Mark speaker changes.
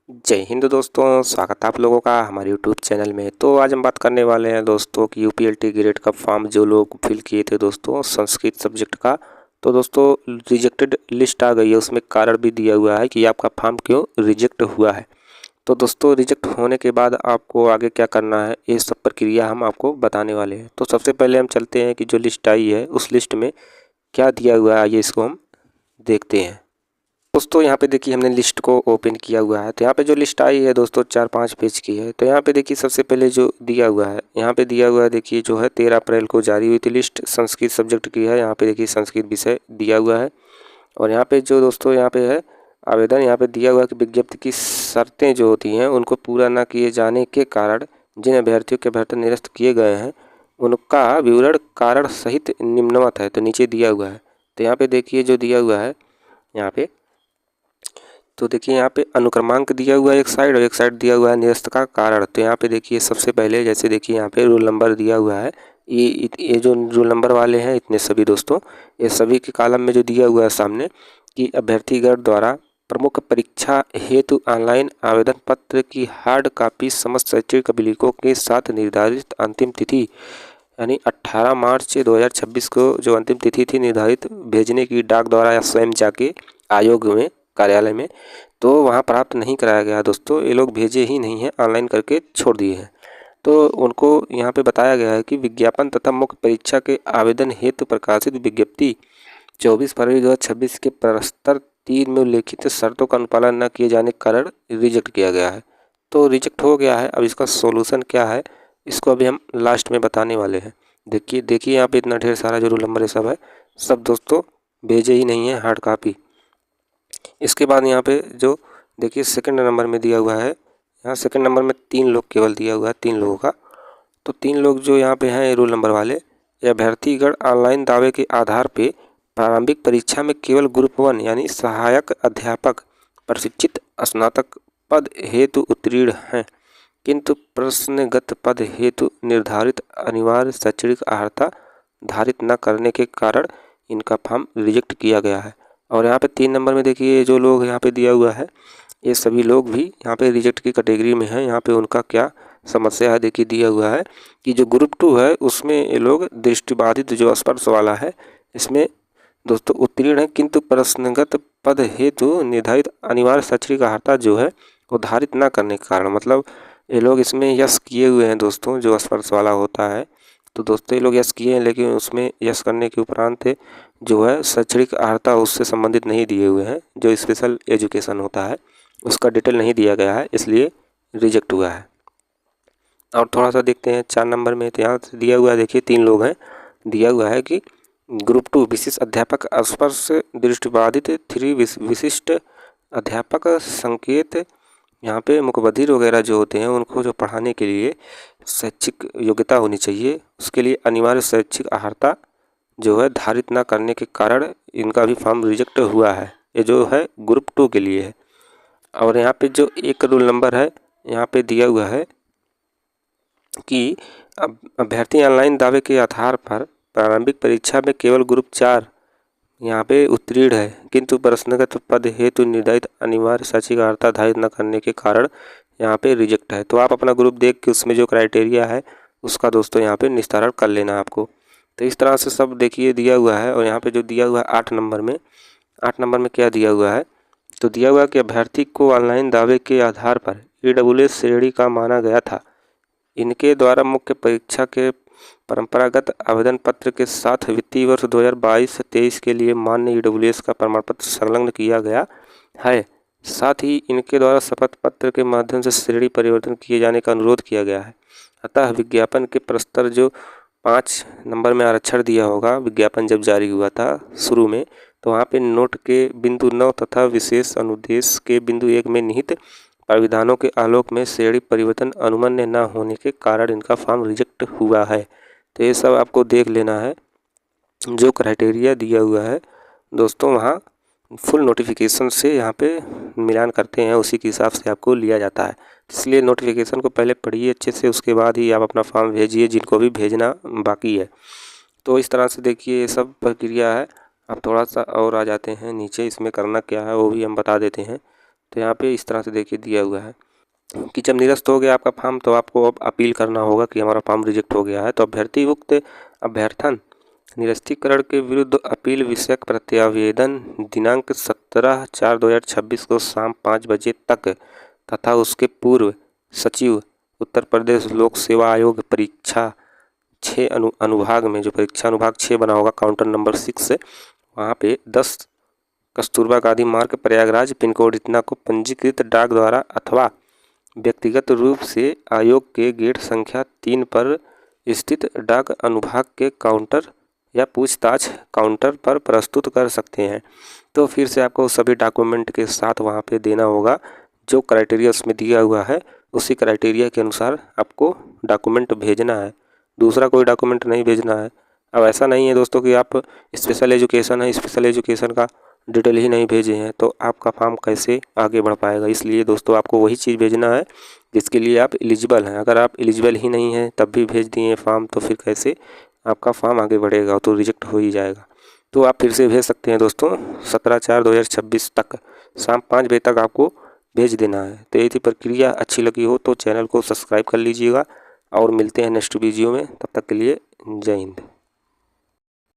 Speaker 1: जय हिंद दोस्तों, स्वागत है आप लोगों का हमारे यूट्यूब चैनल में। तो आज हम बात करने वाले हैं दोस्तों कि यूपीएलटी ग्रेड का फॉर्म जो लोग फिल किए थे दोस्तों संस्कृत सब्जेक्ट का, तो दोस्तों रिजेक्टेड लिस्ट आ गई है। उसमें कारण भी दिया हुआ है कि आपका फॉर्म क्यों रिजेक्ट हुआ है। तो दोस्तों रिजेक्ट होने के बाद आपको आगे क्या करना है, ये सब प्रक्रिया हम आपको बताने वाले हैं। तो सबसे पहले हम चलते हैं कि जो लिस्ट आई है उस लिस्ट में क्या दिया हुआ है, आइए इसको हम देखते हैं। दोस्तों यहाँ पे देखिए हमने लिस्ट को ओपन किया हुआ है। तो यहाँ पे जो लिस्ट आई है दोस्तों 4-5 पेज की है। तो यहाँ पे देखिए सबसे पहले जो दिया हुआ है, यहाँ पे दिया हुआ है देखिए जो है 13 अप्रैल को जारी हुई थी लिस्ट, संस्कृत सब्जेक्ट की है। यहाँ पे देखिए संस्कृत विषय दिया हुआ है। और यहाँ पे जो दोस्तों यहाँ पे है आवेदन, यहाँ पे दिया हुआ है कि विज्ञप्ति की शर्तें जो होती हैं उनको पूरा न किए जाने के कारण जिन अभ्यर्थियों के अभ्यर्थन निरस्त किए गए हैं उनका विवरण कारण सहित निम्नवत है। तो नीचे दिया हुआ है। तो यहाँ पे देखिए जो दिया हुआ है यहाँ पे, तो देखिए यहाँ पे अनुक्रमांक दिया हुआ है एक साइड, और एक साइड दिया हुआ है निरस्त का कारण। तो यहाँ पे देखिए सबसे पहले जैसे देखिए यहाँ पे रोल नंबर दिया हुआ है। ये जो रोल नंबर वाले हैं इतने सभी दोस्तों, ये सभी के कॉलम में जो दिया हुआ है सामने कि अभ्यर्थीगण द्वारा प्रमुख परीक्षा हेतु ऑनलाइन आवेदन पत्र की हार्ड कॉपी समस्त शैक्षणिक अभिलेखों के साथ निर्धारित अंतिम तिथि यानी 18 मार्च 2026 को जो अंतिम तिथि थी निर्धारित भेजने की डाक द्वारा या स्वयं जाके आयोग में कार्यालय में, तो वहाँ प्राप्त नहीं कराया गया दोस्तों। ये लोग भेजे ही नहीं हैं, ऑनलाइन करके छोड़ दिए हैं। तो उनको यहाँ पे बताया गया है कि विज्ञापन तथा मुख्य परीक्षा के आवेदन हेतु प्रकाशित विज्ञप्ति 24 फरवरी 2026 के प्रस्तर 3 में उल्लेखित शर्तों का अनुपालन न किए जाने के कारण रिजेक्ट किया गया है। तो रिजेक्ट हो गया है। अब इसका सोल्यूशन क्या है इसको अभी हम लास्ट में बताने वाले हैं। देखिए यहाँ पे इतना ढेर सारा जो रोल नंबर सब है, सब दोस्तों भेजे ही नहीं है हार्ड कॉपी। इसके बाद यहाँ पे जो देखिए सेकंड नंबर में दिया हुआ है, यहाँ सेकंड नंबर में 3 लोग केवल दिया हुआ है, 3 लोगों का। तो 3 लोग जो यहाँ पे हैं रोल नंबर वाले, ये अभ्यर्थीगण ऑनलाइन दावे के आधार पे प्रारंभिक परीक्षा में केवल ग्रुप 1 यानी सहायक अध्यापक प्रशिक्षित स्नातक पद हेतु उत्तीर्ण हैं, किंतु प्रश्नगत पद हेतु निर्धारित अनिवार्य शैक्षणिक अर्हता धारित न करने के कारण इनका फॉर्म रिजेक्ट किया गया है। और यहाँ पे 3 नंबर में देखिए जो लोग यहाँ पे दिया हुआ है, ये सभी लोग भी यहाँ पे रिजेक्ट की कैटेगरी में हैं। यहाँ पे उनका क्या समस्या है देखिए दिया हुआ है कि जो ग्रुप 2 है उसमें ये लोग दृष्टिबाधित जो स्पर्श वाला है इसमें दोस्तों उत्तीर्ण है, किंतु प्रश्नगत पद हेतु निर्धारित अनिवार्य शैक्षणिक अर्हता जो है वो धारित न करने के कारण, मतलब ये लोग इसमें यस किए हुए हैं दोस्तों, जो स्पर्श वाला होता है। तो दोस्तों ये लोग यस किए हैं, लेकिन उसमें यस करने के उपरांत जो है शैक्षणिक अर्हता उससे संबंधित नहीं दिए हुए हैं। जो स्पेशल एजुकेशन होता है उसका डिटेल नहीं दिया गया है, इसलिए रिजेक्ट हुआ है। और थोड़ा सा देखते हैं 4 नंबर में। तो यहाँ दिया हुआ है देखिए 3 लोग हैं, दिया हुआ है कि ग्रुप 2 विशिष्ट अध्यापक स्पर्श दृष्टिबाधित 3 विशिष्ट अध्यापक संकेत। यहाँ पे मुखबधिर वगैरह जो होते हैं उनको जो पढ़ाने के लिए शैक्षिक योग्यता होनी चाहिए, उसके लिए अनिवार्य शैक्षिक अर्हता जो है धारित ना करने के कारण इनका भी फॉर्म रिजेक्ट हुआ है। ये जो है ग्रुप 2 के लिए है। और यहाँ पे जो एक रोल नंबर है यहाँ पे दिया हुआ है कि अभ्यर्थी ऑनलाइन दावे के आधार पर प्रारंभिक परीक्षा में केवल ग्रुप 4 यहाँ पे उत्तीर्ण है, किंतु प्रश्नगत पद हेतु निर्धारित अनिवार्य शैक्षिक अर्हता धारित न करने के कारण यहाँ पे रिजेक्ट है। तो आप अपना ग्रुप देख के उसमें जो क्राइटेरिया है उसका दोस्तों यहाँ पे निस्तारण कर लेना आपको। तो इस तरह से सब देखिए दिया हुआ है। और यहाँ पे जो दिया हुआ है 8 नंबर में, 8 नंबर में क्या दिया हुआ है, तो दिया हुआ है कि अभ्यर्थी को ऑनलाइन दावे के आधार पर EWS श्रेणी का माना गया था। इनके द्वारा मुख्य परीक्षा के परंपरागत आवेदन पत्र के साथ वित्तीय वर्ष 2022-23 के लिए मान्य EWS का प्रमाण पत्र संलग्न किया गया है। साथ ही इनके द्वारा शपथ पत्र के माध्यम से श्रेणी परिवर्तन किए जाने का अनुरोध किया गया है। अतः विज्ञापन के प्रस्तर जो 5 नंबर में आरक्षण दिया होगा, विज्ञापन जब जारी हुआ था शुरू में, तो वहाँ पे नोट के बिंदु 9 तथा विशेष अनुदेश के बिंदु 1 में निहित प्राविधानों के आलोक में श्रेणी परिवर्तन अनुमन्य न होने के कारण इनका फॉर्म रिजेक्ट हुआ है। तो ये सब आपको देख लेना है, जो क्राइटेरिया दिया हुआ है दोस्तों वहाँ फुल नोटिफिकेशन से यहाँ पे मिलान करते हैं, उसी के हिसाब से आपको लिया जाता है। इसलिए नोटिफिकेशन को पहले पढ़िए अच्छे से, उसके बाद ही आप अपना फॉर्म भेजिए जिनको भी भेजना बाकी है। तो इस तरह से देखिए ये सब प्रक्रिया है। अब थोड़ा सा और आ जाते हैं नीचे, इसमें करना क्या है वो भी हम बता देते हैं। तो यहाँ पे इस तरह से देखिए दिया हुआ है कि जब निरस्त हो गया आपका फॉर्म तो आपको अब अपील करना होगा कि हमारा फॉर्म रिजेक्ट हो गया है। तो अभ्यर्थी उक्त अभ्यर्थन निरस्तीकरण के विरुद्ध अपील विषयक प्रत्यावेदन दिनांक 17/4/2026 को शाम 5 बजे तक तथा उसके पूर्व सचिव उत्तर प्रदेश लोक सेवा आयोग परीक्षा 6 अनुभाग में, जो परीक्षा अनुभाग 6 बना होगा काउंटर नंबर 6 से, वहाँ पे 10 कस्तूरबा गांधी मार्ग प्रयागराज पिन कोड इतना को पंजीकृत डाक द्वारा अथवा व्यक्तिगत रूप से आयोग के गेट संख्या 3 पर स्थित डाक अनुभाग के काउंटर या पूछताछ काउंटर पर प्रस्तुत कर सकते हैं। तो फिर से आपको सभी डॉक्यूमेंट के साथ वहाँ पे देना होगा, जो क्राइटेरिया उसमें दिया हुआ है उसी क्राइटेरिया के अनुसार आपको डॉक्यूमेंट भेजना है, दूसरा कोई डॉक्यूमेंट नहीं भेजना है। अब ऐसा नहीं है दोस्तों कि आप स्पेशल एजुकेशन का डिटेल ही नहीं भेजे हैं तो आपका फॉर्म कैसे आगे बढ़ पाएगा। इसलिए दोस्तों आपको वही चीज़ भेजना है जिसके लिए आप एलिजिबल हैं। अगर आप एलिजिबल ही नहीं हैं तब भी भेज दिए फॉर्म तो फिर कैसे आपका फॉर्म आगे बढ़ेगा, तो रिजेक्ट हो ही जाएगा। तो आप फिर से भेज सकते हैं दोस्तों 17/4/2026 तक शाम 5 बजे तक आपको भेज देना है। तो यदि प्रक्रिया अच्छी लगी हो तो चैनल को सब्सक्राइब कर लीजिएगा और मिलते हैं नेक्स्ट वीडियो में। तब तक के लिए जय हिंद।